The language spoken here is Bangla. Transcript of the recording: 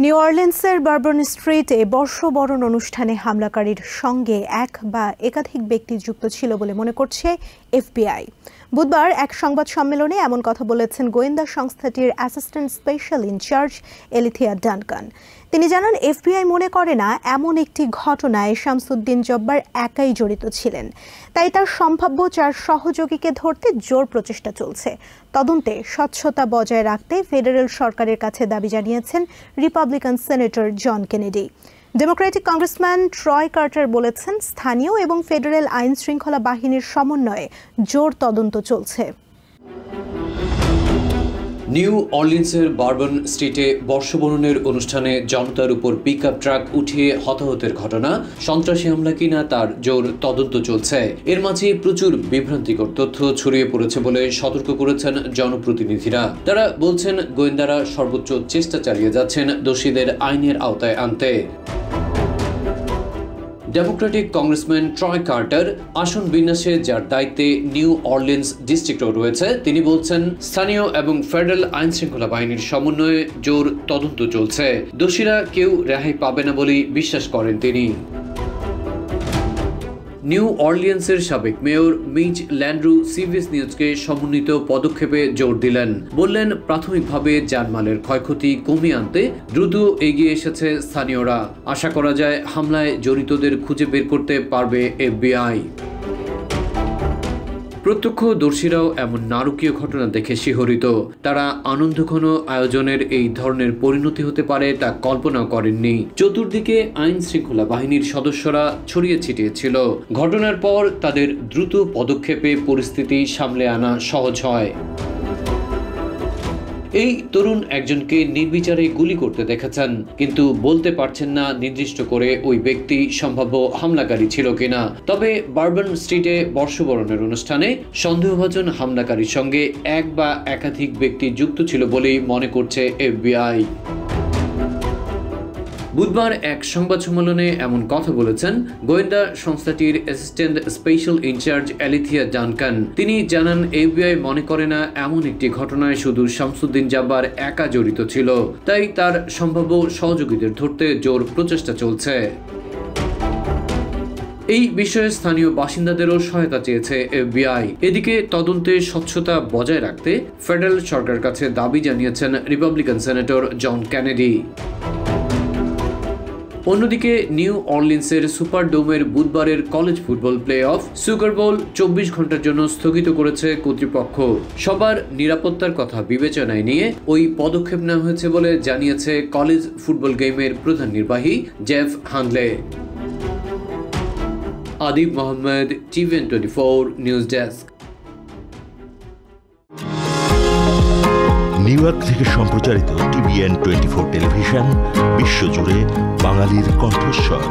নিউ অরলিন্সের বারবন স্ট্রিটে বর্ষবরণ অনুষ্ঠানে হামলাকারীর সঙ্গে এক বা একাধিক ব্যক্তি যুক্ত ছিল বলে মনে করছে এফবিআই। বুধবার এক সংবাদ সম্মেলনে এমন কথা বলেছেন গোয়েন্দা সংস্থাটির অ্যাসিস্ট্যান্ট স্পেশাল ইনচার্জ এলিথিয়া ডানকান। তিনি জানান, এফবিআই মনে করে না এমন একটি ঘটনায় শামসুদ্দিন জব্বার একাই জড়িত ছিলেন, তাই তার সম্ভাব্য 4 সহযোগীকে ধরতে জোর প্রচেষ্টা চলছে। তদন্তে স্বচ্ছতা বজায় রাখতে ফেডারেল সরকারের কাছে দাবি জানিয়েছেন Republican senator John Kennedy. Democratic congressman Troy Carter বলেছেন, স্থানীয় এবং ফেডারেল আইন শৃঙ্খলা বাহিনীর সমন্বয়ে জোর তদন্ত চলছে। নিউ অরলিন্সের বারবন স্ট্রিটে বর্ষবরণের অনুষ্ঠানে জনতার উপর পিকআপ ট্রাক উঠিয়ে হতাহতের ঘটনা সন্ত্রাসী হামলা কিনা তার জোর তদন্ত চলছে। এর মাঝে প্রচুর বিভ্রান্তিকর তথ্য ছড়িয়ে পড়েছে বলে সতর্ক করেছেন জনপ্রতিনিধিরা। তারা বলছেন, গোয়েন্দারা সর্বোচ্চ চেষ্টা চালিয়ে যাচ্ছেন দোষীদের আইনের আওতায় আনতে। ডেমোক্রেটিক কংগ্রেসম্যান ট্রয় কার্টার আসন বিন্যাসে যার দায়িত্বে নিউ অরলিন্স ডিস্ট্রিক্টও রয়েছে, তিনি বলছেন, স্থানীয় এবং ফেডারেল আইন শৃঙ্খলা বাহিনীর সমন্বয়ে জোর তদন্ত চলছে। দোষীরা কেউ রেহাই পাবে না বলেই বিশ্বাস করেন তিনি। নিউ অরলিন্সের সাবেক মেয়র মিচ ল্যান্ড্রু সিবিএস নিউজকে সমন্বিত পদক্ষেপে জোর দিলেন। বললেন, প্রাথমিকভাবে জানমালের ক্ষয়ক্ষতি কমিয়ে আনতে দ্রুত এগিয়ে এসেছে স্থানীয়রা। আশা করা যায় হামলায় জড়িতদের খুঁজে বের করতে পারবে এফবিআই। প্রত্যক্ষদর্শীরাও এমন নারকীয় ঘটনা দেখে শিহরিত। তারা আনন্দঘন আয়োজনের এই ধরনের পরিণতি হতে পারে তা কল্পনা করেননি। চতুর্দিকে আইন শৃঙ্খলা বাহিনীর সদস্যরা ছড়িয়ে ছিটিয়ে ছিল। ঘটনার পর তাদের দ্রুত পদক্ষেপে পরিস্থিতি সামলে আনা সহজ হয়। এই তরুণ একজনকে নির্বিচারে গুলি করতে দেখেছেন, কিন্তু বলতে পারছেন না নির্দিষ্ট করে ওই ব্যক্তি সম্ভাব্য হামলাকারী ছিল কিনা। তবে বারবন স্ট্রিটে বর্ষবরণের অনুষ্ঠানে সন্দেহভাজন হামলাকারীর সঙ্গে এক বা একাধিক ব্যক্তি যুক্ত ছিল বলেই মনে করছে এফবিআই। বুধবার এক সংবাদ সম্মেলনে এমন কথা বলেছেন গোয়েন্দা সংস্থাটির অ্যাসিস্ট্যান্ট স্পেশাল ইনচার্জ এলিথিয়া ডানকান। তিনি জানান, এফবিআই মনে করে না এমন একটি ঘটনায় শুধু শামসুদ্দিন জব্বার একা জড়িত ছিল, তাই তার সম্ভাব্য সহযোগীদের ধরতে জোর প্রচেষ্টা চলছে। এই বিষয়ে স্থানীয় বাসিন্দাদেরও সহায়তা চেয়েছে এফবিআই। এদিকে তদন্তে স্বচ্ছতা বজায় রাখতে ফেডারেল সরকারের কাছে দাবি জানিয়েছেন রিপাবলিকান সেনেটর জন কেনেডি। অন্যদিকে নিউ অরলিন্সের সুপার ডোমের বুধবারের college football playoff Super Bowl 24 ঘন্টার জন্য স্থগিত করেছে কর্তৃপক্ষ। সবার নিরাপত্তার কথা বিবেচনায় নিয়ে ওই পদক্ষেপ নেওয়া হয়েছে বলে জানিয়েছে কলেজ ফুটবল গেমের প্রধান নির্বাহী Jeff Hanley. Adib Mohammad, TVN 24 news desk. New York থেকে সম্প্রচারিত টিভিএন 24 টেলিভিশন বিশ্বজুড়ে বাঙালির কণ্ঠস্বর।